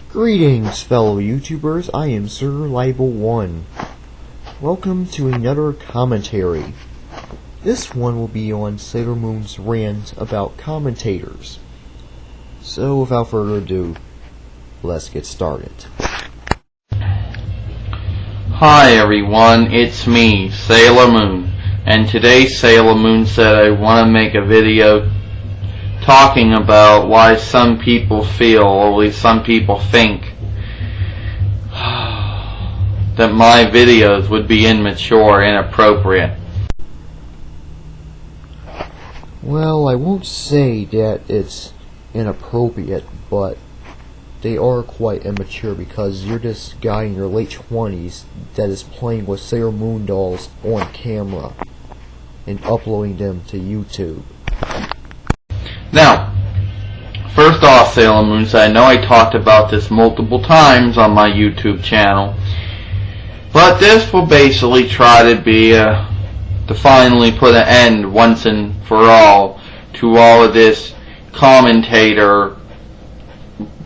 Greetings, fellow YouTubers. I am SirLeibl1. Welcome to another commentary. This one will be on Sailormoon's rant about commentators. So, without further ado, let's get started. Hi everyone, it's me, Sailor Moon, and today Sailor Moon said I want to make a video talking about why some people feel, or at least some people think, that my videos would be immature, inappropriate. Well, I won't say that it's inappropriate, but they are quite immature because you're this guy in your late 20s that is playing with Sailor Moon dolls on camera and uploading them to YouTube. Now, first off, Sailor Moon, I know I talked about this multiple times on my YouTube channel, but this will basically try to be to finally put an end once and for all to all of this commentator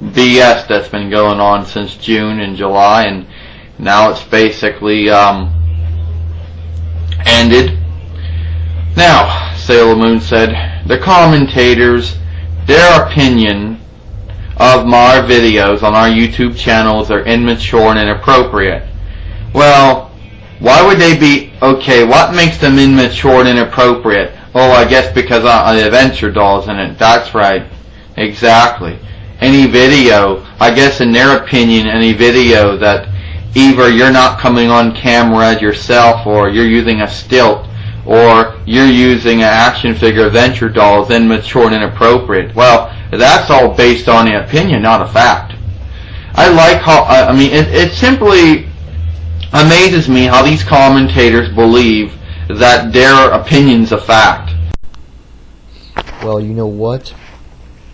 BS that's been going on since June and July, and now it's basically ended. Now, Sailor Moon said, the commentators, their opinion of my videos on our YouTube channels are immature and inappropriate. Well, why would they be? Okay, what makes them immature and inappropriate? Oh, I guess because of the adventure dolls in it. That's right. Exactly. Any video, I guess in their opinion, any video that either you're not coming on camera as yourself, or you're using a stilt, or you're using an action figure adventure doll is immature and inappropriate. Well, that's all based on the opinion, not a fact. I like how, it simply amazes me how these commentators believe that their opinion's a fact. Well, you know what?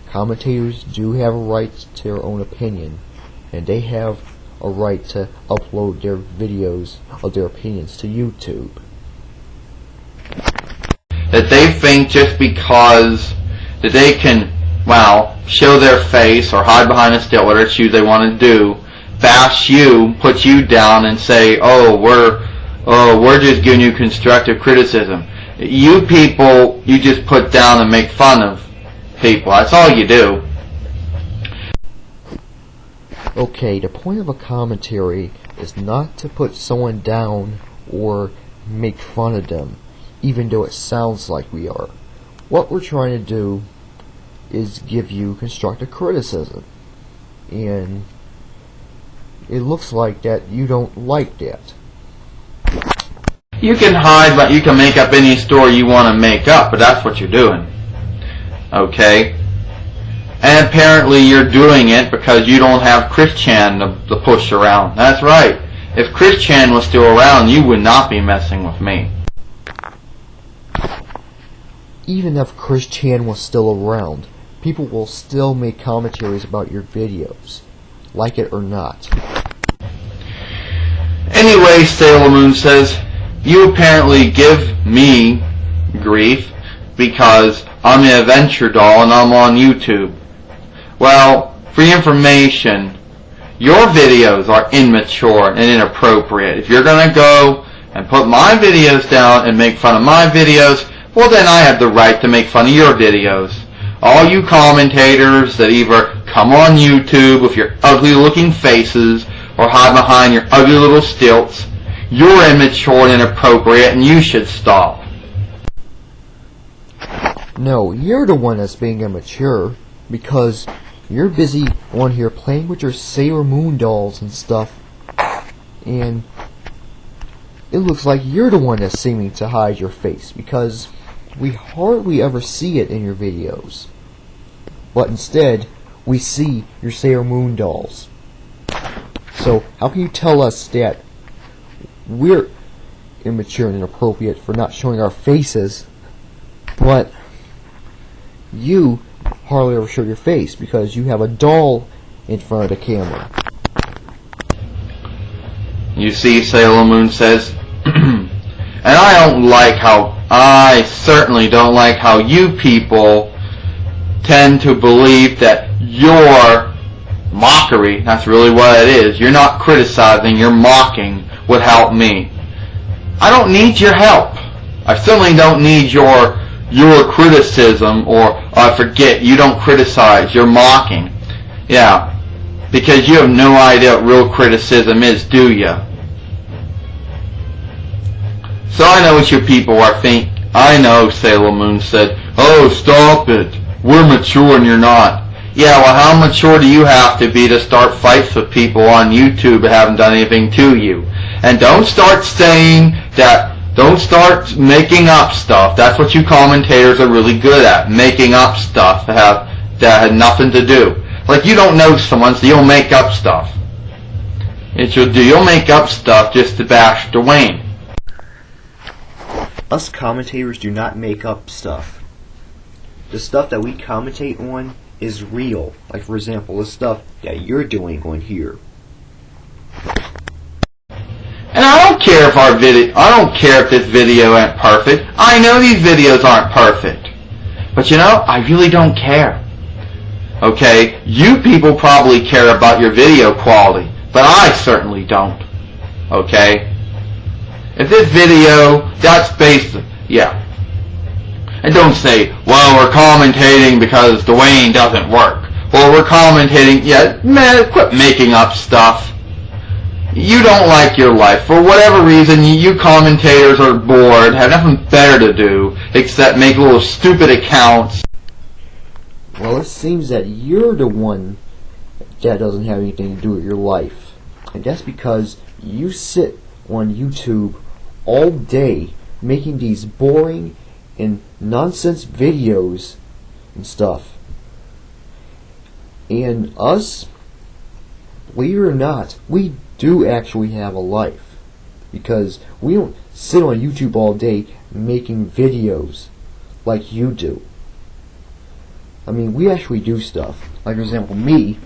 Commentators do have a right to their own opinion, and they have a right to upload their videos of their opinions to YouTube. That they think just because that they can, well, show their face or hide behind a stilt, whatever shoes they want to do, bash you, put you down, and say, oh, we're just giving you constructive criticism. You people, you just put down and make fun of people. That's all you do. Okay, the point of a commentary is not to put someone down or make fun of them, even though it sounds like we are. What we're trying to do is give you constructive criticism, and it looks like that you don't like that. You can hide, but you can make up any story you want to make up, but that's what you're doing. Okay? And apparently you're doing it because you don't have Chris Chan to push around. That's right. If Chris Chan was still around, you would not be messing with me. Even if Chris Chan was still around, people will still make commentaries about your videos, like it or not. Anyway, Sailor Moon says, you apparently give me grief because I'm an adventure doll and I'm on YouTube. Well, for your information, your videos are immature and inappropriate. If you're going to go and put my videos down and make fun of my videos, well, then I have the right to make fun of your videos. All you commentators that either come on YouTube with your ugly looking faces or hide behind your ugly little stilts, you're immature and inappropriate, and you should stop. No, you're the one that's being immature, because you're busy on here playing with your Sailor Moon dolls and stuff, and it looks like you're the one that's seeming to hide your face, because we hardly ever see it in your videos. But instead, we see your Sailor Moon dolls. So, how can you tell us that we're immature and inappropriate for not showing our faces, but you hardly ever show your face because you have a doll in front of the camera? You see, Sailor Moon says, and I certainly don't like how you people tend to believe that you're mockery. That's really what it is. You're not criticizing, you're mocking would help me. I don't need your help. I certainly don't need your criticism, or I forget, you don't criticize, you're mocking. Yeah, because you have no idea what real criticism is, do you? So I know what you people are thinking. I know, Sailor Moon said, "Oh, stop it. We're mature and you're not." Yeah, well, how mature do you have to be to start fights with people on YouTube that haven't done anything to you? And don't start saying that, don't start making up stuff. That's what you commentators are really good at, making up stuff that had nothing to do. Like, you don't know someone, so you'll make up stuff. You'll make up stuff just to bash Dwayne. Us commentators do not make up stuff. The stuff that we commentate on is real. Like, for example, the stuff that you're doing on here. And I don't care if this video ain't perfect. I know these videos aren't perfect. But you know, I really don't care. Okay? You people probably care about your video quality, but I certainly don't. Okay? If this video, that's based, yeah. And don't say, well, we're commentating because Dwayne doesn't work. Well, we're commentating, yeah, man, quit making up stuff. You don't like your life. For whatever reason, you commentators are bored, have nothing better to do except make little stupid accounts. Well, it seems that you're the one that doesn't have anything to do with your life. And that's because you sit on YouTube all day making these boring and nonsense videos and stuff. And us, believe it or not, we do actually have a life, because we don't sit on YouTube all day making videos like you do. I mean, we actually do stuff. Like, for example, me,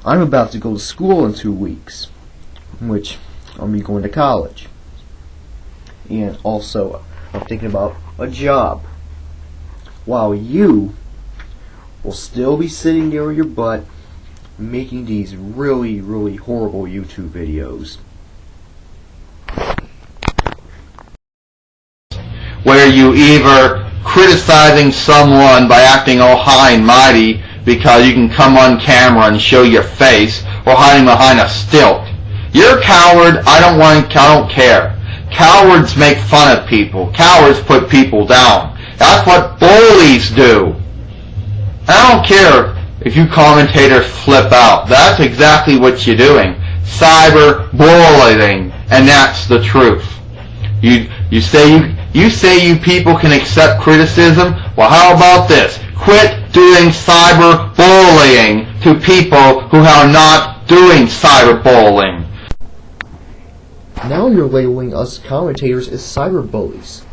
I'm about to go to school in 2 weeks, which I'll be going to college. And also, I'm thinking about a job, while you will still be sitting there on your butt making these really, really horrible YouTube videos. Where you either criticizing someone by acting all high and mighty because you can come on camera and show your face, or hiding behind a stilt. You're a coward. I don't care. Cowards make fun of people. Cowards put people down. That's what bullies do. I don't care if you commentators flip out. That's exactly what you're doing. Cyberbullying, and that's the truth. You say you people can accept criticism. Well, how about this? Quit doing cyberbullying to people who are not doing cyberbullying. Now you're labeling us commentators as cyberbullies.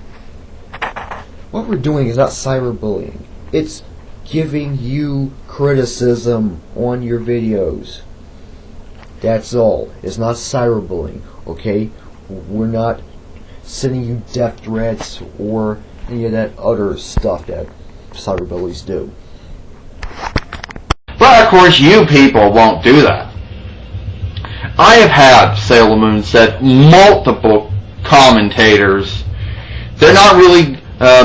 What we're doing is not cyberbullying. It's giving you criticism on your videos. That's all. It's not cyberbullying, okay? We're not sending you death threats or any of that other stuff that cyberbullies do. But of course you people won't do that. I have had, Sailor Moon said, multiple commentators. They're not really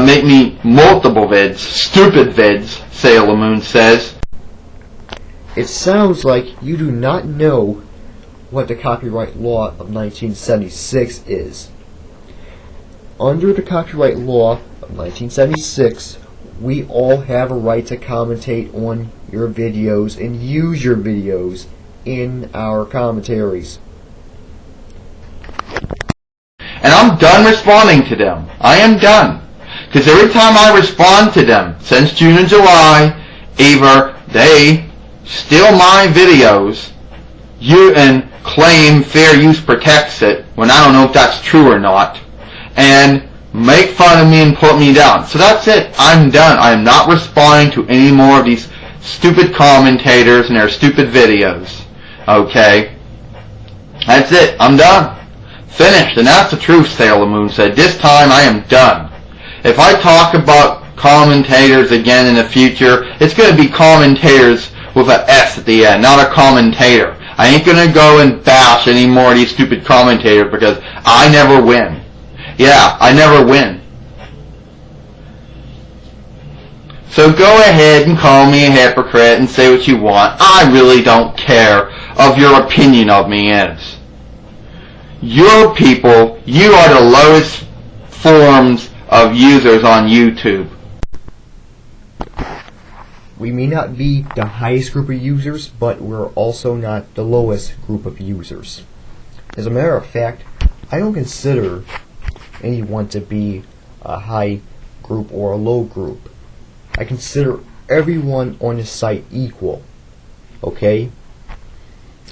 make me multiple vids, stupid vids, Sailor Moon says. It sounds like you do not know what the copyright law of 1976 is. Under the copyright law of 1976, we all have a right to commentate on your videos and use your videos in our commentaries. And I'm done responding to them. I am done. Because every time I respond to them, since June and July, either they steal my videos and claim fair use protects it, when I don't know if that's true or not, and make fun of me and put me down. So that's it. I'm done. I'm not responding to any more of these stupid commentators and their stupid videos. Okay? That's it. I'm done. Finished. And that's the truth, Sailor Moon said. This time I am done. If I talk about commentators again in the future, it's going to be commentators with an S at the end, not a commentator. I ain't gonna go and bash any more of these stupid commentators because I never win. Yeah, I never win. So go ahead and call me a hypocrite and say what you want. I really don't care of your opinion of me is. Your people, you are the lowest forms of users on YouTube. We may not be the highest group of users, but we're also not the lowest group of users. As a matter of fact, I don't consider anyone to be a high group or a low group. I consider everyone on the site equal. Okay?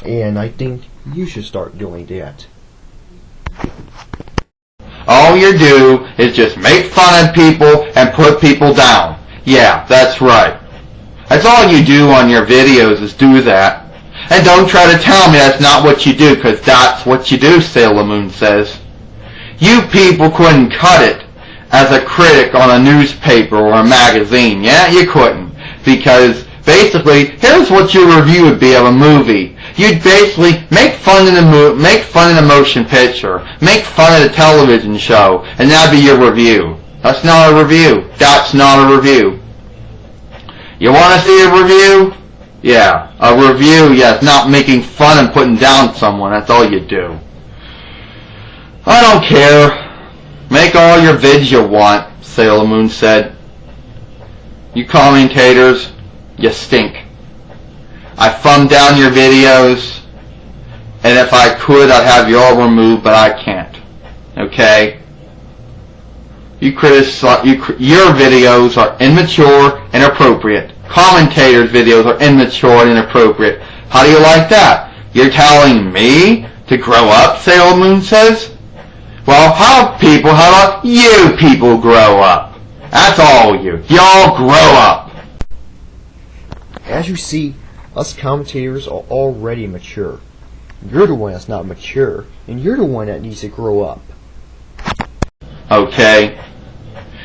And I think you should start doing that. All you do is just make fun of people and put people down. Yeah, that's right. That's all you do on your videos is do that. And don't try to tell me that's not what you do, because that's what you do, Sailor Moon says. You people couldn't cut it as a critic on a newspaper or a magazine. Yeah, you couldn't. Because basically, here's what your review would be of a movie. You'd basically make fun of the motion picture, make fun of the television show, and that'd be your review. That's not a review. That's not a review. You want to see a review? Yeah, a review, yes, not making fun and putting down someone. That's all you do. I don't care. Make all your vids you want, Sailor Moon said. You commentators, you stink. I thumbed down your videos, and if I could, I'd have you all removed, but I can't. Okay? Your videos are immature and inappropriate. Commentators' videos are immature and inappropriate. How do you like that? You're telling me to grow up, Sailor Moon says? Well, how about you people grow up? That's all you. Y'all grow up. As you see, us commentators are already mature. You're the one that's not mature, and you're the one that needs to grow up. Okay?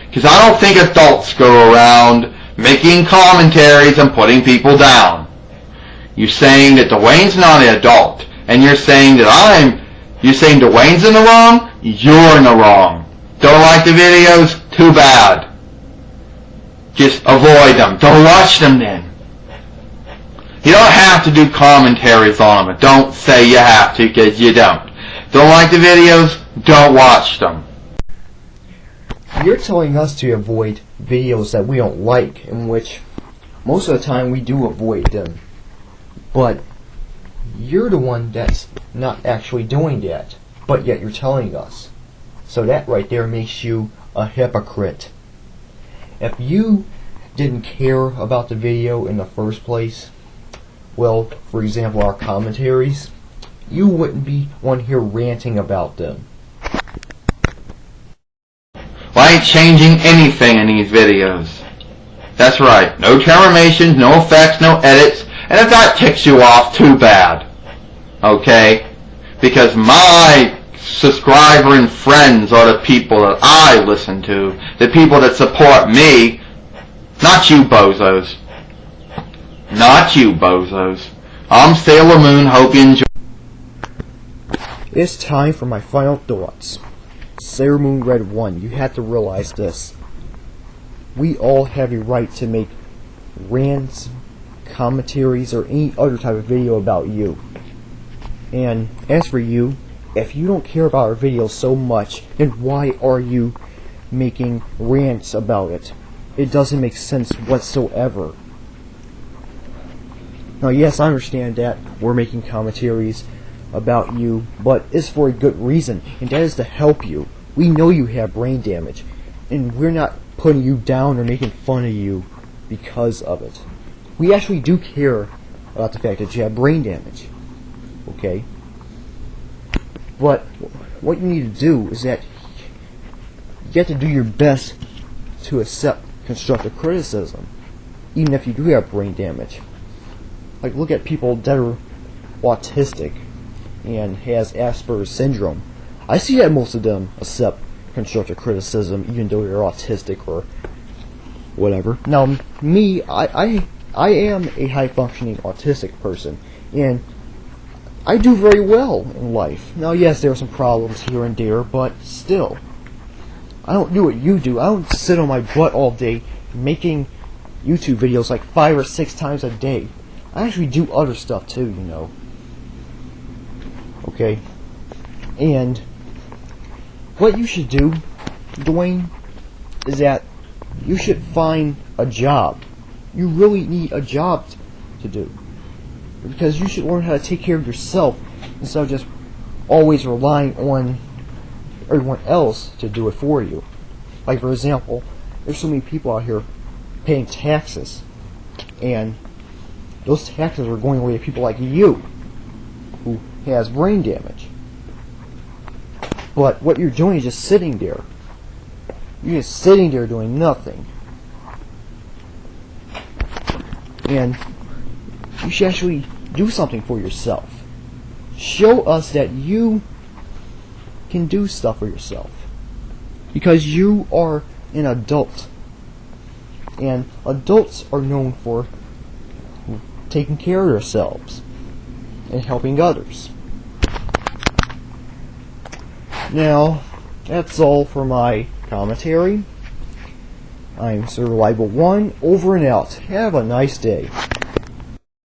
Because I don't think adults go around making commentaries and putting people down. You're saying that Dwayne's not an adult, and you're saying Dwayne's in the wrong? You're in the wrong. Don't like the videos? Too bad. Just avoid them. Don't watch them then. You don't have to do commentaries on them. Don't say you have to, because you don't. Don't like the videos? Don't watch them. You're telling us to avoid videos that we don't like, in which most of the time we do avoid them. But you're the one that's not actually doing that, but yet you're telling us. So that right there makes you a hypocrite. If you didn't care about the video in the first place, well, for example, our commentaries, you wouldn't be one here ranting about them. Well, I ain't changing anything in these videos. That's right. No transformations, no effects, no edits. And if that ticks you off, too bad. Okay? Because my subscriber and friends are the people that I listen to. The people that support me. Not you bozos. Not you bozos. I'm Sailor Moon. Hope you enjoy. It's time for my final thoughts. Sailormoonred1, you have to realize this. We all have a right to make rants, commentaries, or any other type of video about you. And as for you, if you don't care about our videos so much, then why are you making rants about it? It doesn't make sense whatsoever. Now yes, I understand that we're making commentaries about you, but it's for a good reason, and that is to help you. We know you have brain damage, and we're not putting you down or making fun of you because of it. We actually do care about the fact that you have brain damage. Okay? But what you need to do is that you have to do your best to accept constructive criticism, even if you do have brain damage. Like, look at people that are autistic and has Asperger's syndrome. I see that most of them accept constructive criticism even though they're autistic or whatever. Now me, I I am a high-functioning autistic person, and I do very well in life. Now, yes, there are some problems here and there, but still, I don't do what you do. I don't sit on my butt all day making YouTube videos like 5 or 6 times a day. I actually do other stuff too, you know. Okay? And what you should do, Dwayne, is that you should find a job. You really need a job to do. Because you should learn how to take care of yourself instead of just always relying on everyone else to do it for you. Like, for example, there's so many people out here paying taxes, and those taxes are going away to people like you, who has brain damage. But what you're doing is just sitting there. You're just sitting there doing nothing. And you should actually do something for yourself. Show us that you can do stuff for yourself. Because you are an adult. And adults are known for taking care of themselves and helping others. Now, that's all for my commentary. I'm SirLeibl1, over and out. Have a nice day.